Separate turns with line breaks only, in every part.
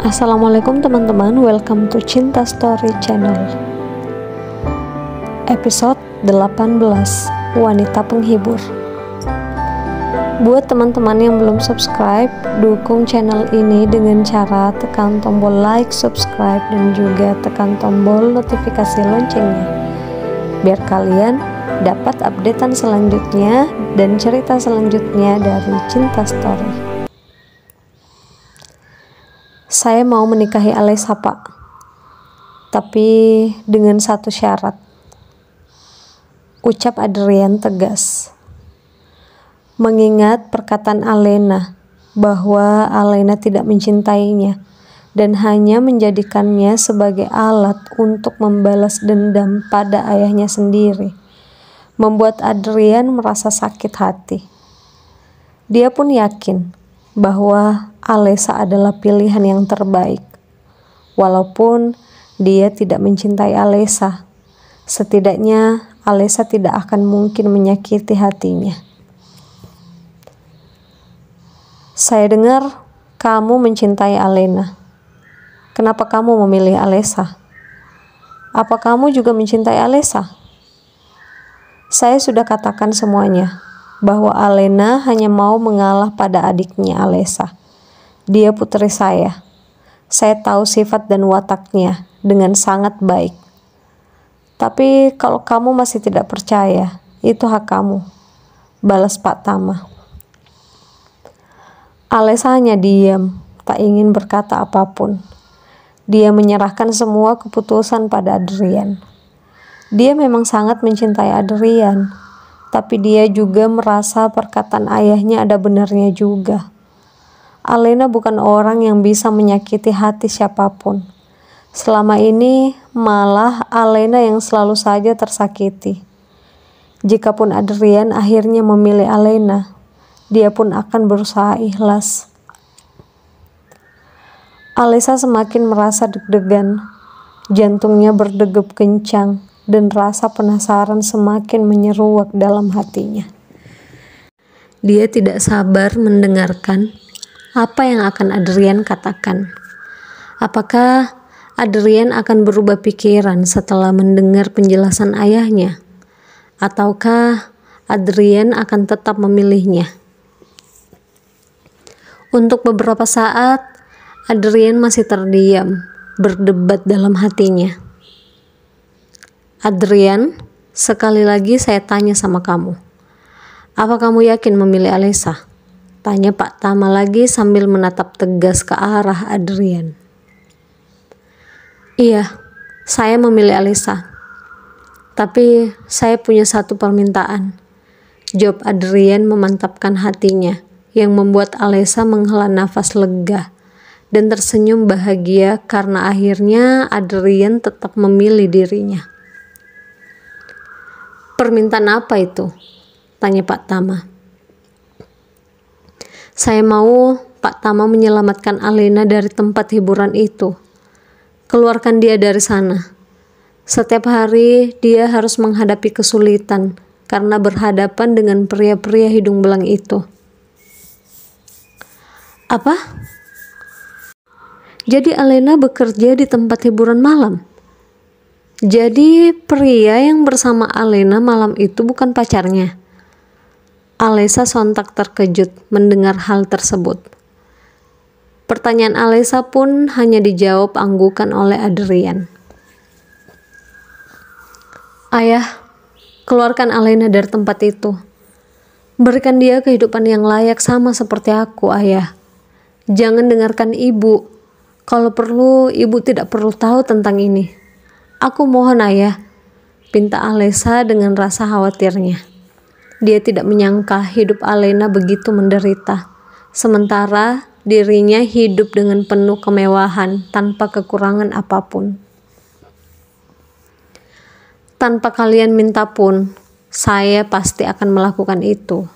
Assalamualaikum teman-teman, welcome to Cinta Story Channel. Episode 18, Wanita Penghibur. Buat teman-teman yang belum subscribe, dukung channel ini dengan cara tekan tombol like, subscribe, dan juga tekan tombol notifikasi loncengnya, biar kalian dapat updatean selanjutnya dan cerita selanjutnya dari Cinta Story. Saya mau menikahi Alessa, Pak. Tapi dengan satu syarat. Ucap Adrian tegas. Mengingat perkataan Alena bahwa Alena tidak mencintainya dan hanya menjadikannya sebagai alat untuk membalas dendam pada ayahnya sendiri, membuat Adrian merasa sakit hati. Dia pun yakin bahwa Alessa adalah pilihan yang terbaik. Walaupun dia tidak mencintai Alessa, setidaknya Alessa tidak akan mungkin menyakiti hatinya. Saya dengar kamu mencintai Alena. Kenapa kamu memilih Alessa? Apa kamu juga mencintai Alessa? Saya sudah katakan semuanya, bahwa Alena hanya mau mengalah pada adiknya Alessa. Dia putri saya. Saya tahu sifat dan wataknya dengan sangat baik. Tapi kalau kamu masih tidak percaya, itu hak kamu, balas Pak Tama. Alessa hanya diam, tak ingin berkata apapun. Dia menyerahkan semua keputusan pada Adrian. Dia memang sangat mencintai Adrian, tapi dia juga merasa perkataan ayahnya ada benarnya juga. Alena bukan orang yang bisa menyakiti hati siapapun. Selama ini malah Alena yang selalu saja tersakiti. Jikapun Adrian akhirnya memilih Alena, dia pun akan berusaha ikhlas. Alessa semakin merasa deg-degan, jantungnya berdegup kencang, dan rasa penasaran semakin menyeruak dalam hatinya. Dia tidak sabar mendengarkan apa yang akan Adrian katakan. Apakah Adrian akan berubah pikiran setelah mendengar penjelasan ayahnya? Ataukah Adrian akan tetap memilihnya? Untuk beberapa saat, Adrian masih terdiam, berdebat dalam hatinya. Adrian, sekali lagi saya tanya sama kamu. Apa kamu yakin memilih Alessa? Tanya Pak Tama lagi sambil menatap tegas ke arah Adrian. Iya, saya memilih Alessa. Tapi saya punya satu permintaan. Jawab Adrian memantapkan hatinya, yang membuat Alessa menghela nafas lega dan tersenyum bahagia karena akhirnya Adrian tetap memilih dirinya. Permintaan apa itu? Tanya Pak Tama. Saya mau Pak Tama menyelamatkan Alena dari tempat hiburan itu. Keluarkan dia dari sana. Setiap hari dia harus menghadapi kesulitan karena berhadapan dengan pria-pria hidung belang itu. Apa? Jadi Alena bekerja di tempat hiburan malam? Jadi pria yang bersama Alena malam itu bukan pacarnya? Alessa sontak terkejut mendengar hal tersebut. Pertanyaan Alessa pun hanya dijawab anggukan oleh Adrian. Ayah, keluarkan Alena dari tempat itu. Berikan dia kehidupan yang layak sama seperti aku, ayah. Jangan dengarkan ibu. Kalau perlu, ibu tidak perlu tahu tentang ini. Aku mohon, ayah, pinta Alessa dengan rasa khawatirnya. Dia tidak menyangka hidup Alena begitu menderita, sementara dirinya hidup dengan penuh kemewahan tanpa kekurangan apapun. Tanpa kalian minta pun, saya pasti akan melakukan itu.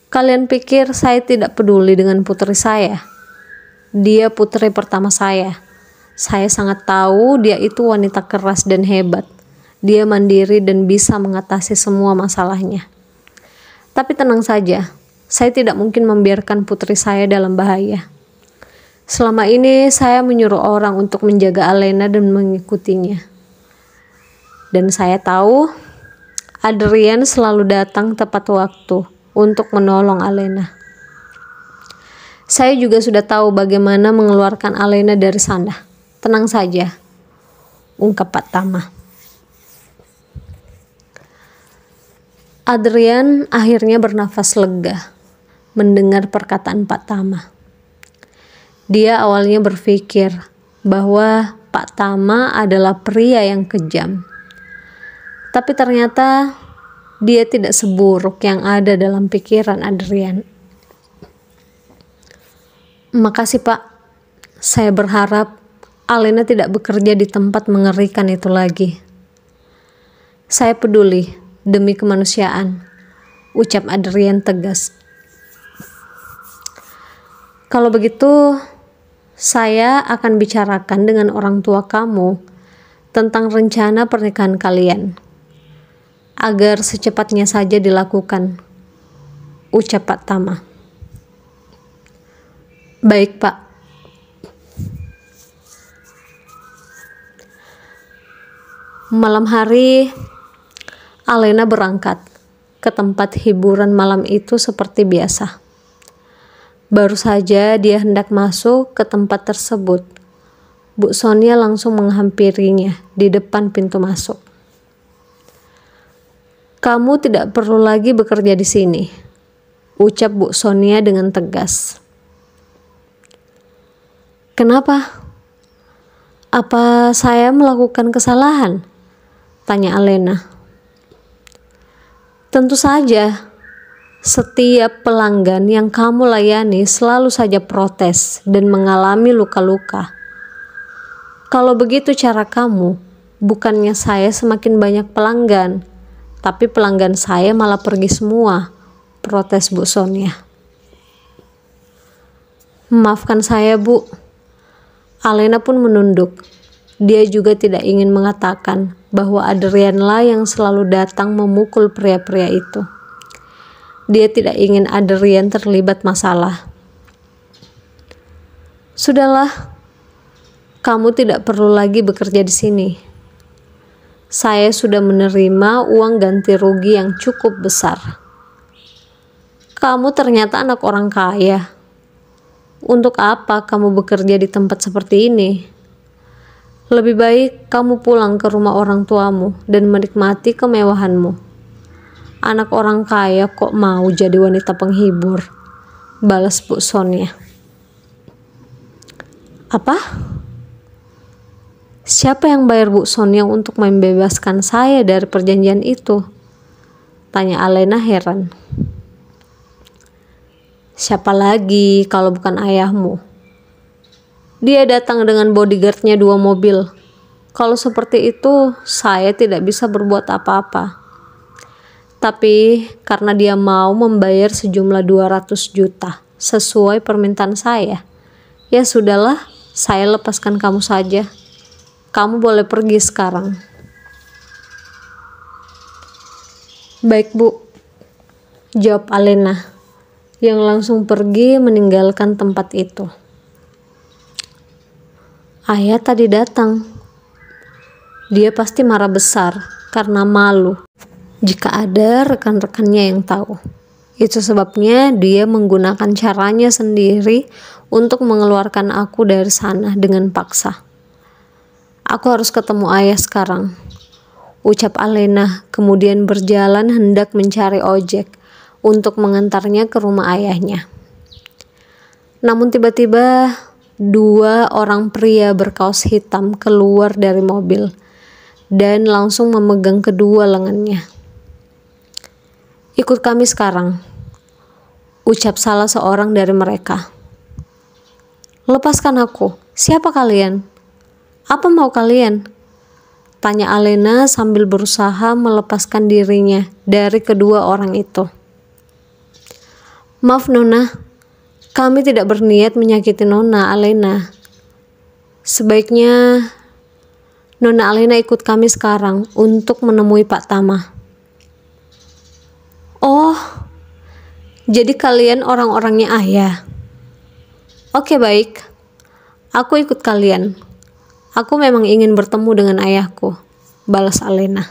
Kalian pikir saya tidak peduli dengan putri saya? Dia putri pertama saya. Saya sangat tahu dia itu wanita keras dan hebat. Dia mandiri dan bisa mengatasi semua masalahnya. Tapi tenang saja, saya tidak mungkin membiarkan putri saya dalam bahaya. Selama ini saya menyuruh orang untuk menjaga Alena dan mengikutinya. Dan saya tahu Adrian selalu datang tepat waktu untuk menolong Alena. Saya juga sudah tahu bagaimana mengeluarkan Alena dari sana. Tenang saja, ungkap Pak Tama. Adrian akhirnya bernafas lega mendengar perkataan Pak Tama. Dia awalnya berpikir bahwa Pak Tama adalah pria yang kejam. Tapi ternyata dia tidak seburuk yang ada dalam pikiran Adrian. Makasih Pak, saya berharap Alena tidak bekerja di tempat mengerikan itu lagi. Saya peduli demi kemanusiaan, ucap Adrian tegas. Kalau begitu, saya akan bicarakan dengan orang tua kamu tentang rencana pernikahan kalian, agar secepatnya saja dilakukan, ucap Pak Tama. Baik Pak. Malam hari, Alena berangkat ke tempat hiburan malam itu seperti biasa. Baru saja dia hendak masuk ke tempat tersebut, Bu Sonia langsung menghampirinya di depan pintu masuk. Kamu tidak perlu lagi bekerja di sini, ucap Bu Sonia dengan tegas. Kenapa? Apa saya melakukan kesalahan? Tanya Alena. Tentu saja, setiap pelanggan yang kamu layani selalu saja protes dan mengalami luka-luka. Kalau begitu cara kamu, bukannya saya semakin banyak pelanggan, tapi pelanggan saya malah pergi semua, protes Bu Sonia. Maafkan saya Bu. Alena pun menunduk. Dia juga tidak ingin mengatakan bahwa Adrianlah yang selalu datang memukul pria-pria itu. Dia tidak ingin Adrian terlibat masalah. Sudahlah, kamu tidak perlu lagi bekerja di sini. Saya sudah menerima uang ganti rugi yang cukup besar. Kamu ternyata anak orang kaya. Untuk apa kamu bekerja di tempat seperti ini? Lebih baik kamu pulang ke rumah orang tuamu dan menikmati kemewahanmu. Anak orang kaya kok mau jadi wanita penghibur, balas Bu Sonia. Apa? Siapa yang bayar Bu Sonia untuk membebaskan saya dari perjanjian itu? Tanya Alena heran. Siapa lagi kalau bukan ayahmu? Dia datang dengan bodyguardnya 2 mobil. Kalau seperti itu, saya tidak bisa berbuat apa-apa. Tapi karena dia mau membayar sejumlah 200 juta sesuai permintaan saya, ya sudahlah, saya lepaskan kamu saja. Kamu boleh pergi sekarang. Baik Bu, jawab Alena, yang langsung pergi meninggalkan tempat itu. Ayah tadi datang. Dia pasti marah besar karena malu jika ada rekan-rekannya yang tahu. Itu sebabnya dia menggunakan caranya sendiri untuk mengeluarkan aku dari sana dengan paksa. Aku harus ketemu ayah sekarang, ucap Alena, kemudian berjalan hendak mencari ojek untuk mengantarnya ke rumah ayahnya. Namun tiba-tiba 2 orang pria berkaos hitam keluar dari mobil dan langsung memegang kedua lengannya. Ikut kami sekarang, ucap salah seorang dari mereka. Lepaskan aku, siapa kalian? Apa mau kalian? Tanya Alena sambil berusaha melepaskan dirinya dari kedua orang itu. Maaf Nona, kami tidak berniat menyakiti Nona Alena. Sebaiknya Nona Alena ikut kami sekarang untuk menemui Pak Tama. Oh, jadi kalian orang-orangnya ayah. Oke baik, Aku ikut kalian. Aku memang ingin bertemu dengan ayahku, balas Alena.